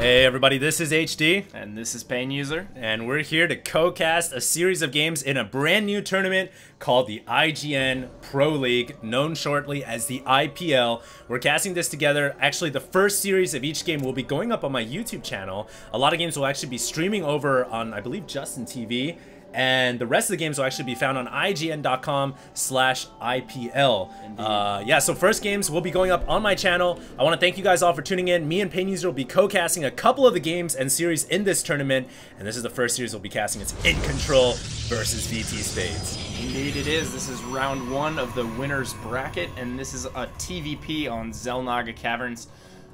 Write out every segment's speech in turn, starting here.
Hey everybody, this is HD. And this is PainUser. And we're here to co-cast a series of games in a brand new tournament called the IGN Pro League, known shortly as the IPL. We're casting this together. Actually, the first series of each game will be going up on my YouTube channel. A lot of games will actually be streaming over on, I believe, Justin TV. And the rest of the games will actually be found on IGN.com/IPL. Yeah, so first games will be going up on my channel. I want to thank you guys all for tuning in. Me and PainUser will be co-casting a couple of the games and series in this tournament. And this is the first series we'll be casting. It's EGiNcontroL versus VTSpades. Indeed it is. This is round one of the winner's bracket, and this is a TVP on Xel'Naga Caverns.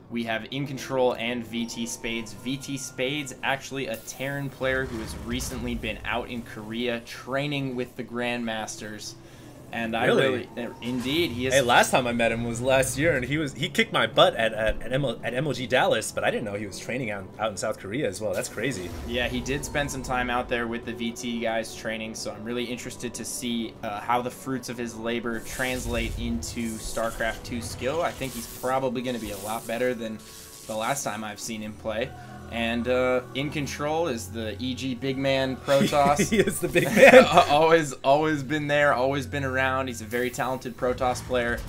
We have EGiNcontroL and VTSpades. VTSpades, actually a Terran player who has recently been out in Korea training with the Grandmasters. And indeed, he is. Hey, last time I met him was last year, and he kicked my butt at MLG Dallas, but I didn't know he was training out in South Korea as well. That's crazy. Yeah, he did spend some time out there with the VT guys training, so I'm really interested to see how the fruits of his labor translate into StarCraft 2 skill. I think he's probably going to be a lot better than the last time I've seen him play. And EGiNcontroL is the EG big man Protoss. He is the big man. always been there, always been around. He's a very talented Protoss player.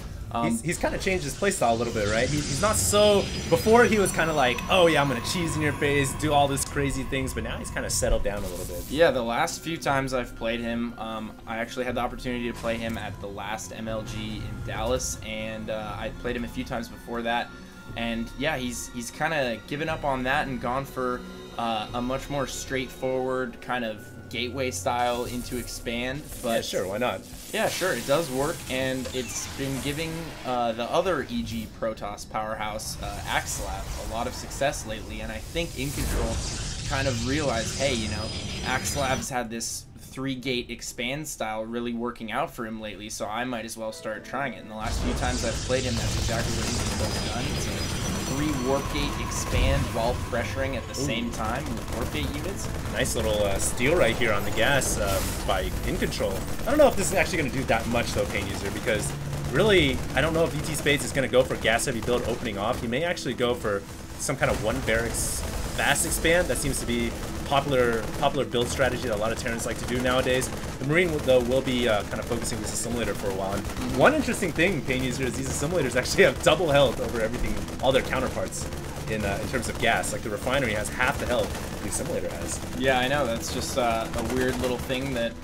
He's kind of changed his playstyle a little bit, right? He's not so... Before he was kind of like, oh yeah, I'm going to cheese in your face, do all this crazy things, but now he's kind of settled down a little bit. Yeah, the last few times I've played him, I actually had the opportunity to play him at the last MLG in Dallas, and I played him a few times before that. And yeah, he's kind of given up on that and gone for a much more straightforward kind of gateway style into expand. But yeah, sure, why not? Yeah, sure, it does work, and it's been giving the other EG Protoss powerhouse, Axlab, a lot of success lately. And I think EGiNcontroL kind of realized, hey, you know, Axlab's had this 3-gate expand style really working out for him lately, so I might as well start trying it. In the last few times I've played him, that's exactly what he's done. It's a 3 warp gate expand while pressuring at the same time with warp gate units. Nice little steal right here on the gas by EGiNcontroL. I don't know if this is actually going to do that much though, PainUser, because really I don't know if VTSpades is going to go for gas heavy build opening off. He may actually go for some kind of 1 barracks fast expand. That seems to be popular build strategy that a lot of Terrans like to do nowadays. The Marine, though, will be kind of focusing this assimilator for a while. And one interesting thing, PainUser, is these assimilators actually have double health over everything, all their counterparts in terms of gas. Like the refinery has half the health the assimilator has. Yeah, I know. That's just a weird little thing that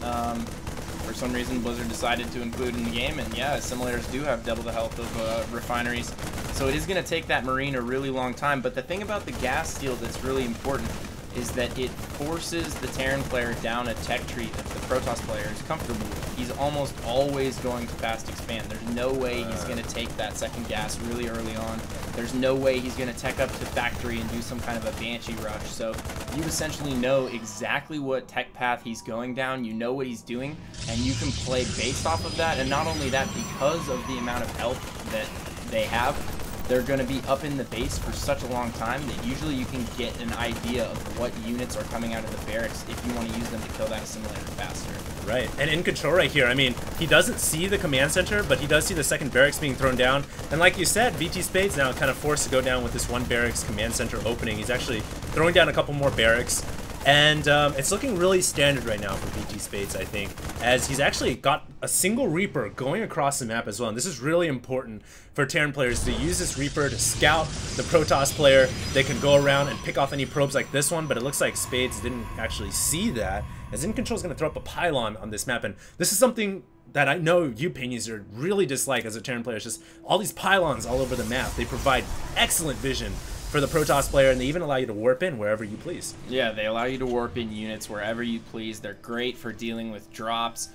for some reason Blizzard decided to include in the game. And yeah, assimilators do have double the health of refineries. So it is going to take that Marine a really long time. But the thing about the gas steal that's really important is that it forces the Terran player down a tech tree that the Protoss player is comfortable with. He's almost always going to fast expand. There's no way he's going to take that second gas really early on. There's no way he's going to tech up to factory and do some kind of a Banshee rush. So you essentially know exactly what tech path he's going down. You know what he's doing, and you can play based off of that. And not only that, because of the amount of health that they have, they're going to be up in the base for such a long time that usually you can get an idea of what units are coming out of the barracks if you want to use them to kill that assimilator faster. Right, and EGiNcontroL right here, I mean, he doesn't see the command center, but he does see the second barracks being thrown down. And like you said, VTSpades now kind of forced to go down with this 1 barracks command center opening. He's actually throwing down a couple more barracks. And it's looking really standard right now for VTSpades, I think, as he's actually got a single Reaper going across the map as well. And this is really important for Terran players to use this Reaper to scout the Protoss player. They can go around and pick off any probes like this one, but it looks like Spades didn't actually see that, as EGiNcontroL is going to throw up a pylon on this map. And this is something that I know you, PainUser, really dislike as a Terran player. It's just all these pylons all over the map. They provide excellent vision for the Protoss player, and they even allow you to warp in wherever you please. Yeah, they allow you to warp in units wherever you please. They're great for dealing with drops.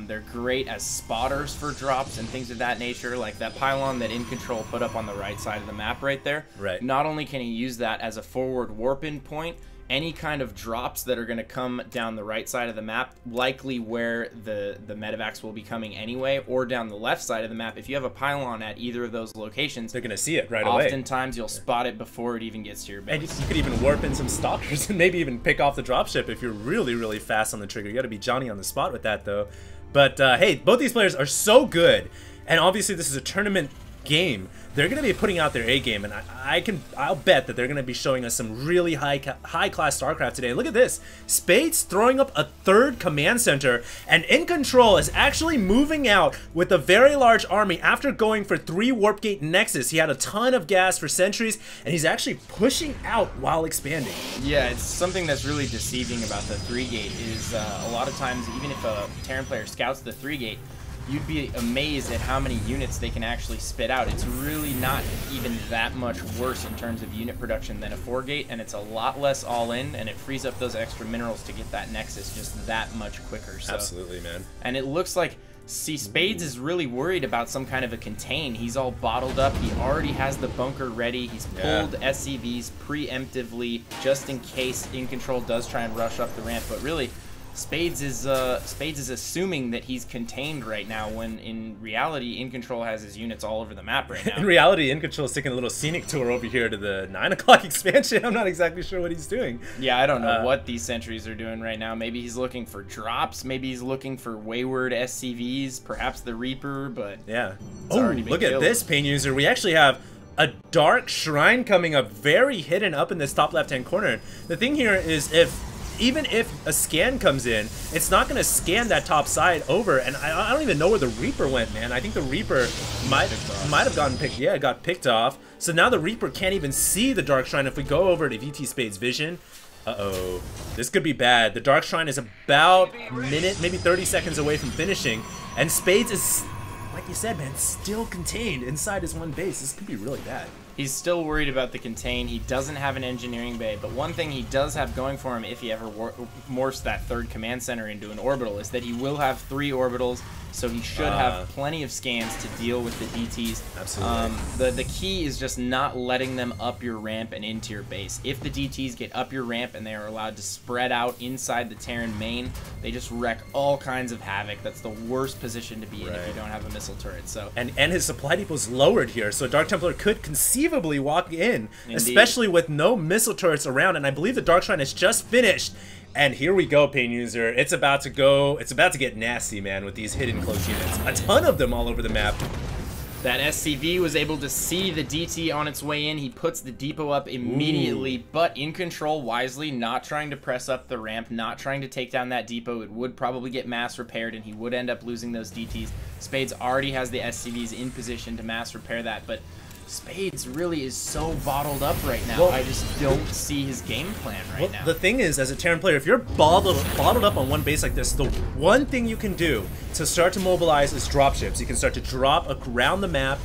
They're great as spotters for drops and things of that nature, like that pylon that EGiNcontroL put up on the right side of the map right there. Right. Not only can he use that as a forward warp-in point, any kind of drops that are going to come down the right side of the map, likely where the medevacs will be coming anyway, or down the left side of the map. If you have a pylon at either of those locations, they're going to see it right away. Oftentimes you'll spot it before it even gets to your base. And you could even warp in some stalkers and maybe even pick off the dropship if you're really, really fast on the trigger. You got to be Johnny on the spot with that, though. But hey, both these players are so good, and obviously this is a tournament game, they're going to be putting out their A game, and I'll bet that they're going to be showing us some really high class StarCraft today. Look at this, Spades throwing up a third command center, and EGiNcontroL is actually moving out with a very large army after going for 3 Warp Gate Nexus. He had a ton of gas for sentries, and he's actually pushing out while expanding. Yeah, it's something that's really deceiving about the 3-gate is a lot of times, even if a Terran player scouts the 3-gate, you'd be amazed at how many units they can actually spit out. It's really not even that much worse in terms of unit production than a 4-gate, and it's a lot less all-in, and it frees up those extra minerals to get that Nexus just that much quicker. So, absolutely, man. And it looks like, see, Spades is really worried about some kind of a contain. He's all bottled up. He already has the bunker ready. He's pulled SCVs preemptively just in case EGiNcontroL does try and rush up the ramp, but really, Spades is assuming that he's contained right now, when in reality, EGiNcontroL has his units all over the map right now. In reality, EGiNcontroL is taking a little scenic tour over here to the 9 o'clock expansion. I'm not exactly sure what he's doing. Yeah, I don't know what these sentries are doing right now. Maybe he's looking for drops. Maybe he's looking for wayward SCVs, perhaps the Reaper, but yeah. Oh, look at this, PainUser. We actually have a Dark Shrine coming up, very hidden up in this top left-hand corner. The thing here is, even if a scan comes in, it's not going to scan that top side over, and I don't even know where the Reaper went, man. I think the Reaper might have gotten picked. Yeah, it got picked off. So now the Reaper can't even see the Dark Shrine. If we go over to VTSpades vision, uh-oh, this could be bad. The Dark Shrine is about a minute, maybe 30 seconds away from finishing, and Spades is, like you said, man, still contained inside his one base. This could be really bad. He's still worried about the contain. He doesn't have an engineering bay, but one thing he does have going for him if he ever morphs that 3rd command center into an orbital is that he will have 3 orbitals, so he should have plenty of scans to deal with the DTs. Absolutely. The key is just not letting them up your ramp and into your base. If the DTs get up your ramp and they are allowed to spread out inside the Terran main, they just wreck all kinds of havoc. That's the worst position to be in if you don't have a missile turret. So and his supply depot is lowered here, so Dark Templar could conceivably walk in, especially with no missile turrets around. And I believe the Dark Shrine has just finished. And here we go, PainUser. It's about to get nasty, man, with these hidden close units. A ton of them all over the map. That SCV was able to see the DT on its way in. He puts the depot up immediately, but EGiNcontroL wisely, not trying to press up the ramp, not trying to take down that depot. It would probably get mass repaired, and he would end up losing those DTs. Spades already has the SCVs in position to mass repair that, but Spades really is so bottled up right now. Well, I just don't see his game plan right now. The thing is, as a Terran player, if you're bottled up on one base like this, the one thing you can do to start to mobilize is dropships. You can start to drop around the map,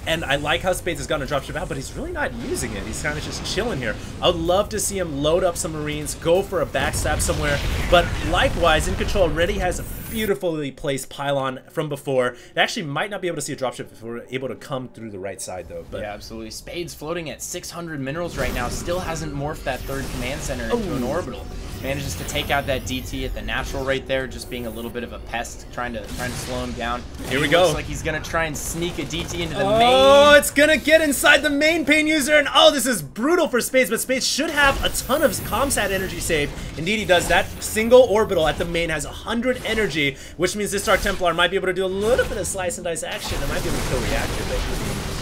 and I like how Spades has gotten a dropship out, but he's really not using it. He's kind of just chilling here. I would love to see him load up some Marines, go for a backstab somewhere, but likewise, EGiNcontroL already has a beautifully placed pylon from before. It actually might not be able to see a dropship if we're able to come through the right side, though. But yeah, absolutely. Spades floating at 600 minerals right now, still hasn't morphed that 3rd command center into an orbital. Manages to take out that DT at the natural right there, just being a little bit of a pest, trying to slow him down. Here we go. Looks like he's gonna try and sneak a DT into the main. Oh, it's gonna get inside the main, PainUser, and oh, this is brutal for Spades, but Spades should have a ton of comsat energy saved. Indeed, he does. That single orbital at the main has 100 energy, which means this Dark Templar might be able to do a little bit of slice and dice action. It might be able to kill reactor, but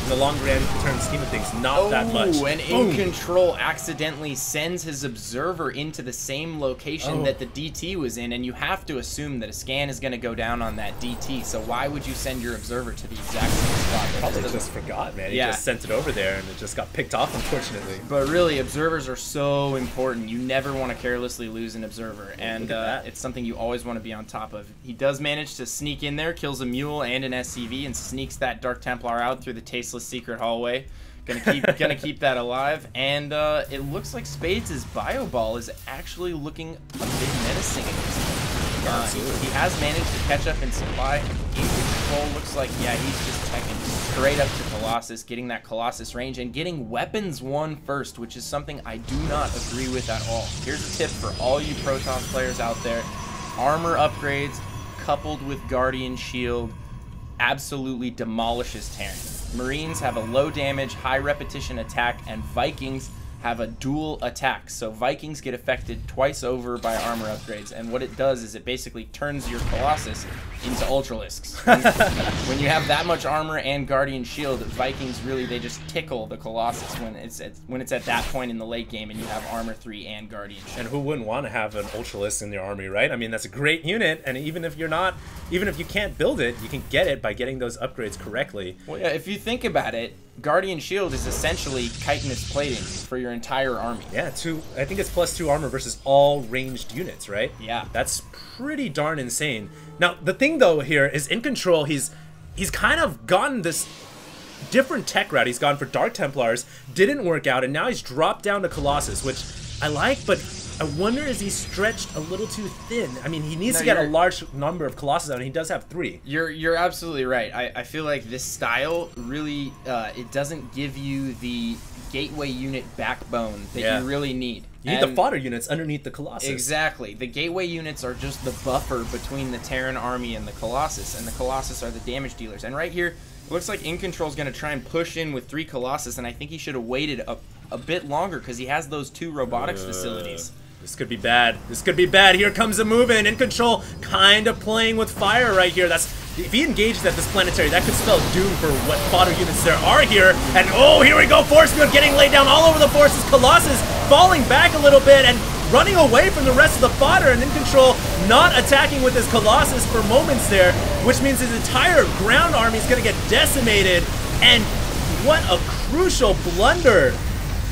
in the long term scheme of things, not that much. And EGiNcontroL accidentally sends his observer into the same location that the DT was in, and you have to assume that a scan is going to go down on that DT, so why would you send your observer to the exact same spot? Probably just forgot, man. He just sent it over there, and it just got picked off, unfortunately. But really, observers are so important. You never want to carelessly lose an observer, and it's something you always want to be on top of. He does manage to sneak in there, kills a mule and an SCV, and sneaks that Dark Templar out through the tasteless secret hallway. Gonna keep that alive, and it looks like Spades' bio ball is actually looking a bit menacing at this point. He has managed to catch up in supply. EGiNcontroL looks like, yeah, he's just teching straight up to Colossus, getting that Colossus range, and getting weapons 1 first, which is something I do not agree with at all. Here's a tip for all you Protoss players out there. Armor upgrades coupled with Guardian Shield absolutely demolishes Terran. Marines have a low damage, high repetition attack, and Vikings have a dual attack. So Vikings get affected twice over by armor upgrades, and what it does is it basically turns your Colossus into Ultralisks. When you have that much armor and Guardian Shield, Vikings really, they just tickle the Colossus when it's at that point in the late game and you have armor 3 and Guardian Shield. And who wouldn't want to have an Ultralisk in their army, right? I mean, that's a great unit, and even if you can't build it, you can get it by getting those upgrades correctly. Well, yeah, if you think about it, Guardian Shield is essentially chitinous plating for your entire army. Yeah, I think it's +2 armor versus all ranged units, right? Yeah. That's pretty darn insane. Now, the thing though here is InControl, he's kind of gotten this different tech route. He's gone for Dark Templars, didn't work out, and now he's dropped down to Colossus, which I like, but I wonder, is he stretched a little too thin? I mean, he needs to get a large number of Colossus out, and he does have 3. You're absolutely right. I feel like this style really, it doesn't give you the gateway unit backbone that you really need. You need the fodder units underneath the Colossus. Exactly. The gateway units are just the buffer between the Terran army and the Colossus, and the Colossus are the damage dealers. And right here, it looks like InControl is going to try and push in with 3 Colossus, and I think he should have waited a bit longer because he has those 2 robotics facilities. This could be bad. This could be bad. Here comes a move in. InControl kind of playing with fire right here. If he engages at this planetary, that could spell doom for what fodder units there are here. And oh, here we go. Force field getting laid down all over the forces. Colossus falling back a little bit and running away from the rest of the fodder. And InControl not attacking with his Colossus for moments there, which means his entire ground army is going to get decimated. And what a crucial blunder.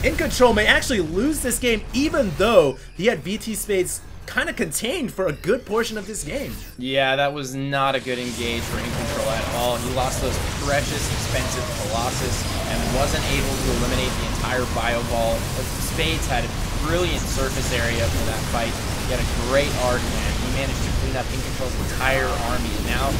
InControl may actually lose this game, even though he had VTSpades kind of contained for a good portion of this game. Yeah, that was not a good engage for InControl at all. He lost those precious, expensive Colossus and wasn't able to eliminate the entire Bio Ball. Spades had a brilliant surface area for that fight. He had a great arc, and he managed to clean up InControl's entire army. And now,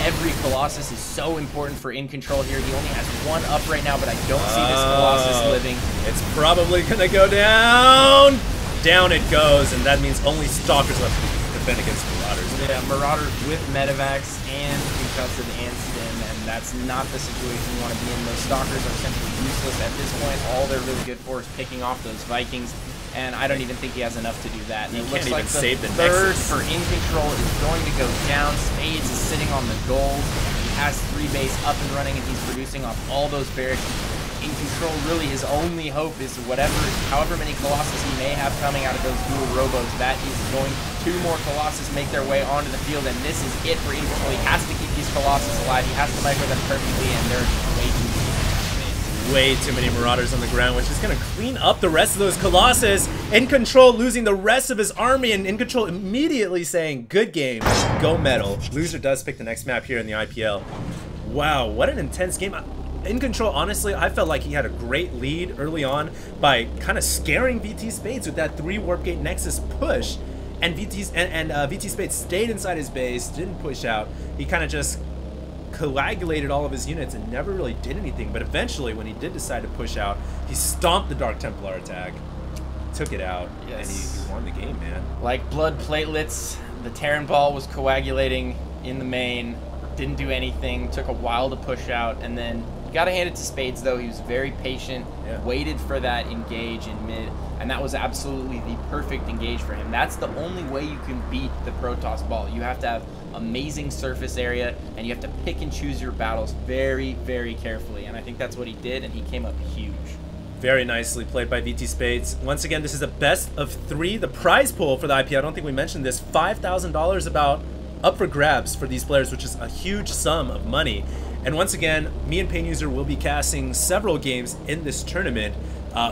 every Colossus is so important for InControl here. He only has 1 up right now, but I don't see this Colossus living. It's probably going to go down. Down it goes, and that means only Stalkers left to defend against Marauders. Yeah, Marauders with Medivacs and Concussive and Stim, and that's not the situation you want to be in. Those Stalkers are simply useless at this point. All they're really good for is picking off those Vikings, and I don't even think he has enough to do that. And you it looks can't like even save the third Nexus. for InControl is going to go down. Spades is sitting on the gold. He has 3 base up and running, and he's producing off all those barracks. InControl, really his only hope is however many Colossus he may have coming out of those dual robos, that is going 2 more Colossus make their way onto the field, and this is it for InControl. He has to keep these Colossus alive. He has to micro them perfectly, and they're way too many Marauders on the ground, which is going to clean up the rest of those Colossus. InControl losing the rest of his army, and InControl immediately saying, good game, go metal. Loser does pick the next map here in the IPL. Wow, what an intense game. InControl, honestly, I felt like he had a great lead early on by kind of scaring VTSpades with that 3 Warp Gate Nexus push, and VTSpades stayed inside his base, didn't push out. He kind of just coagulated all of his units and never really did anything, but eventually when he did decide to push out, he stomped the Dark Templar attack, took it out, and he won the game, man. Like blood platelets, the Terran Ball was coagulating in the main, didn't do anything, took a while to push out, and then gotta hand it to Spades though, he was very patient, waited for that engage in mid, and that was absolutely the perfect engage for him. That's the only way you can beat the Protoss Ball. You have to have amazing surface area, and you have to pick and choose your battles very, very carefully, and I think that's what he did, and he came up huge. Very nicely played by VTSpades. Once again, this is a best of 3. The prize pool for the IPL, I don't think we mentioned this, $5,000 about up for grabs for these players, which is a huge sum of money. And once again, me and PainUser will be casting several games in this tournament.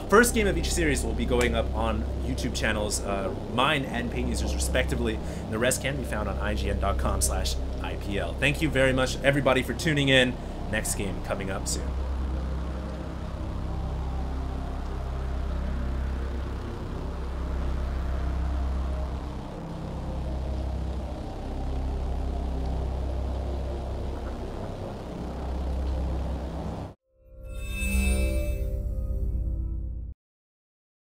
First game of each series will be going up on YouTube channels, mine and PainUser's respectively. The rest can be found on IGN.com/IPL. Thank you very much, everybody, for tuning in. Next game coming up soon.